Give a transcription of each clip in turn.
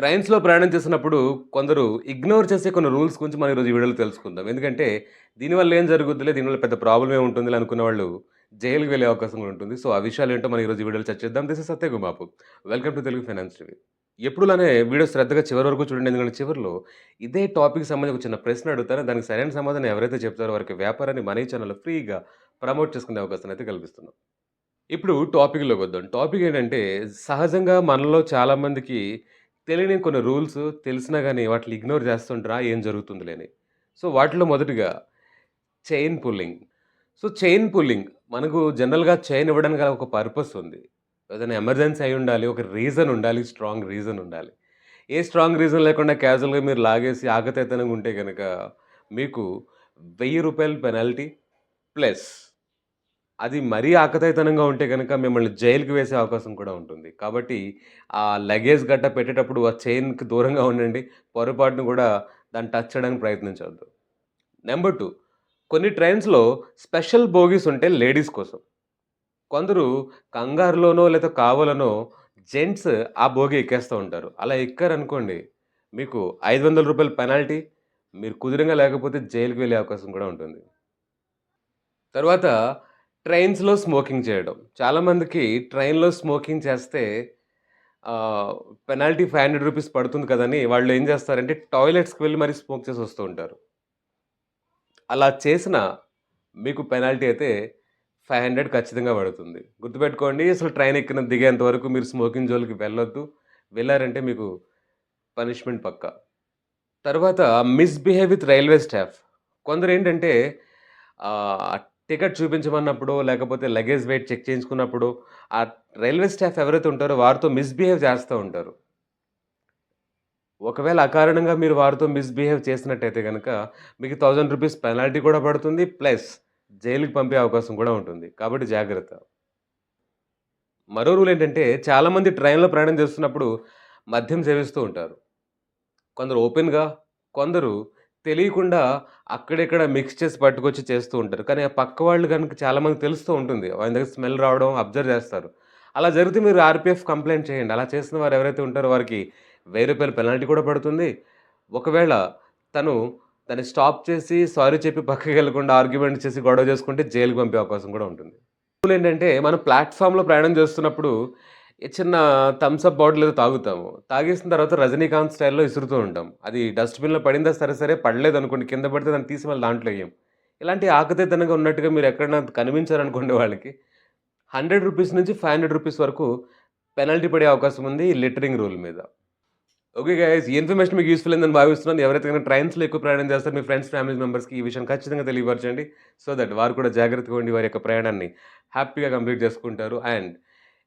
ట్రైన్స్‌లో ప్రయాణం చేస్తున్నప్పుడు కొందరు ఇగ్నోర్ చేసే కొన్ని రూల్స్ గురించి మనం ఈరోజు ఈ వీడియోలో తెలుసుకుందాం. ఎందుకంటే దీనివల్ల ఏం జరుగుద్దిలే, దీనివల్ల పెద్ద ప్రాబ్లమ్ ఏమి ఉంటుందిలే అనుకున్న వాళ్ళు జైలుకి వెళ్ళే అవకాశం కూడా ఉంటుంది. సో, ఆ విషయాలేంటో మనం ఈరోజు ఈ వీడియోలో చర్చిద్దాం. This is Satya Gumapu. Welcome to Telugu finance TV. ఎప్పుడులానే వీడియో శ్రద్ధగా చివరి వరకు చూడండి. ఎందుకంటే చివరిలో ఇదే టాపిక్‌కి సంబంధించి ఒక చిన్న ప్రశ్న అడుగుతాను. దానికి సరైన సమాధానం ఎవరైతే చెప్తారో వారికి వ్యాపారాన్ని మన ఈ ఛానెల్‌లో ఫ్రీగా ప్రమోట్ చేసుకునే అవకాశాన్ని అయితే కల్పిస్తున్నాం. ఇప్పుడు టాపిక్‌లోకొద్దాం. టాపిక్ ఏంటంటే, సహజంగా మనలో చాలామందికి తెలియని కొన్ని రూల్స్ తెలిసినా గాని వాటిని ఇగ్నోర్ చేస్తుంటారా ఏం జరుగుతుందిలే అని. సో, వాటిలో మొదటిగా chain pulling. So, chain pulling మనకు జనరల్‌గా చైన్ ఇవ్వడానికి గల ఒక పర్పస్ ఉంది. ఏదైనా ఎమర్జెన్సీ అయ్యుండాలి. ఒక రీజన్ ఉండాలి. స్ట్రాంగ్ రీజన్ ఉండాలి. ఏ స్ట్రాంగ్ రీజన్ లేకుండా క్యాజువల్‌గా మీరు లాగేసి ఆకతాయితనంగా ఉంటే గనక మీకు రూ. 1000 పెనాల్టీ ప్లస్ అది మరీ ఆకతాయితనంగా ఉంటే గనక మిమ్మల్ని జైలుకి వేసే అవకాశం కూడా ఉంటుంది. కాబట్టి ఆ లగేజ్ గట్టా పెట్టేటప్పుడు ఆ చైన్‌కి దూరంగా ఉండండి. పొరపాటున కూడా దాన్ని టచ్ చేయడానికి ప్రయత్నించొద్దు. నంబర్ 2, కొన్ని ట్రైన్స్‌లో స్పెషల్ బోగీస్ ఉంటాయి లేడీస్ కోసం. కొందరు కంగారులోనో లేదా కావాలనో జెంట్స్ ఆ బోగీ ఎక్కేస్తూ ఉంటారు. అలా ఎక్కారనుకోండి మీకు రూ. 500 పెనాల్టీ. మీరు కుదిరంగా లేకపోతే జైలుకి వెళ్ళే అవకాశం కూడా ఉంటుంది. తరువాత ట్రైన్స్‌లో స్మోకింగ్ చేయడం. చాలామందికి ట్రైన్‌లో స్మోకింగ్ చేస్తే ఆహ్, పెనాల్టీ రూ. 500 పడుతుంది కదని వాళ్ళు ఏం చేస్తారంటే టాయిలెట్స్‌కి వెళ్లి మరి స్మోక్ చేసి వస్తూ ఉంటారు. అలా చేసినా మీకు పెనాల్టీ అయితే 500 ఖచ్చితంగా పడుతుంది. గుర్తుపెట్టుకోండి, అసలు ట్రైన్ ఎక్కిన దిగేంత వరకు మీరు స్మోకింగ్ జోలికి వెళ్ళొద్దు. వెళ్లారంటే మీకు పనిష్మెంట్ పక్కా. తర్వాత మిస్‌బిహేవ్ విత్ రైల్వే స్టాఫ్. కొందరేంటంటే ఆహ్, టికెట్ చూపించమన్నప్పుడో, లేకపోతే లగేజ్ వెయిట్ చెక్ చేయించుకున్నప్పుడు, ఆ రైల్వే స్టాఫ్ ఎవరైతే ఉంటారో వారితో మిస్‌బిహేవ్ చేస్తా ఉంటారు. ఒకవేళ అకారణంగా మీరు వారితో మిస్‌బిహేవ్ చేసినట్టయితే గనక మీకు రూ. 1000 పెనాల్టీ కూడా పడుతుంది. ప్లస్ జైలుకి పంపే అవకాశం కూడా ఉంటుంది. కాబట్టి జాగ్రత్త. మరో రూల్ ఏంటంటే చాలామంది ట్రైన్‌లో ప్రయాణం చేస్తున్నప్పుడు మద్యం సేవిస్తూ ఉంటారు. కొందరు ఓపెన్‌గా, కొందరు తెలియకుండా అక్కడిక్కడ మిక్స్ చేసి పట్టుకొచ్చి చేస్తూ ఉంటారు. కానీ ఆ పక్క వాళ్ళు గనుక చాలామందికి తెలుస్తూ ఉంటుంది. ఆయన దగ్గర స్మెల్ రావడం అబ్జర్వ్ చేస్తారు. అలా జరిగితే మీరు ఆర్‌పీఎఫ్ కంప్లెయింట్ చేయండి. అలా చేసిన వారు ఎవరైతే ఉంటారో వారికి రూ. 1000 పెనాల్టీ కూడా పడుతుంది. ఒకవేళ తను దాన్ని స్టాప్ చేసి సారీ చెప్పి పక్కకెళ్ళకుండా ఆర్గ్యుమెంట్ చేసి గొడవ చేసుకుంటే జైలుకి పంపే అవకాశం కూడా ఉంటుంది. రూలేంటంటే, మనం ప్లాట్‌ఫార్మ్‌లో ప్రయాణం చేస్తున్నప్పుడు, చిన్న థమ్స్ అప్ బాటిల్ ఏదో తాగుతాము. తాగేసిన తర్వాత రజనీకాంత్ స్టైల్‌లో ఇసురుతూ ఉంటాం. అది డస్ట్‌బిన్‌లో పడిందా సరే సరే, పడలేదనుకోండి కింద పడితే దాన్ని తీసి మళ్ళీ దాంట్లో ఎయ్యం. ఇలాంటి ఆకతాయితనంగా ఉన్నట్టుగా మీరు ఎక్కడైనా కనిపించారనుకోండి వాళ్ళకి, రూ. 100 నుంచి రూ. 500 వరకు పెనాల్టీ పడే అవకాశం ఉంది ఈ లిట్టరింగ్ రూల్ మీద. ఓకే గైస్, ఈ ఇన్ఫర్మేషన్ మీకు యూజ్‌ఫుల్ అయిందని భావిస్తున్నాను. ఎవరైతే గనుక ట్రైన్స్‌లో ఎక్కువ ప్రయాణం చేస్తారో మీ ఫ్రెండ్స్, ఫ్యామిలీ మెంబర్స్‌కి ఈ విషయం ఖచ్చితంగా తెలియపరచండి. సో దట్ వారు కూడా జాగ్రత్తగా ఉండి వారి యొక్క ప్రయాణాన్ని హ్యాపీగా కంప్లీట్ చేసుకుంటారు. అండ్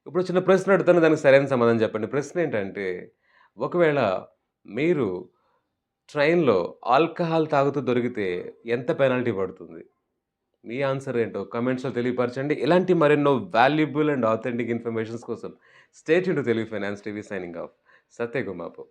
ఇప్పుడు చిన్న ప్రశ్న అడుగుతాను. దానికి సరైన సమాధానం చెప్పండి. ప్రశ్న ఏంటంటే, ఒకవేళ మీరు ట్రైన్‌లో ఆల్కహాల్ తాగుతూ దొరికితే ఎంత పెనాల్టీ పడుతుంది? మీ ఆన్సర్ ఏంటో కామెంట్స్‌లో తెలియపరచండి. ఇలాంటి మరెన్నో వాల్యుబుల్ అండ్ ఆథెంటిక్ ఇన్ఫర్మేషన్స్ కోసం stay tuned to Telugu finance TV. Signing off. Satya Gumapu.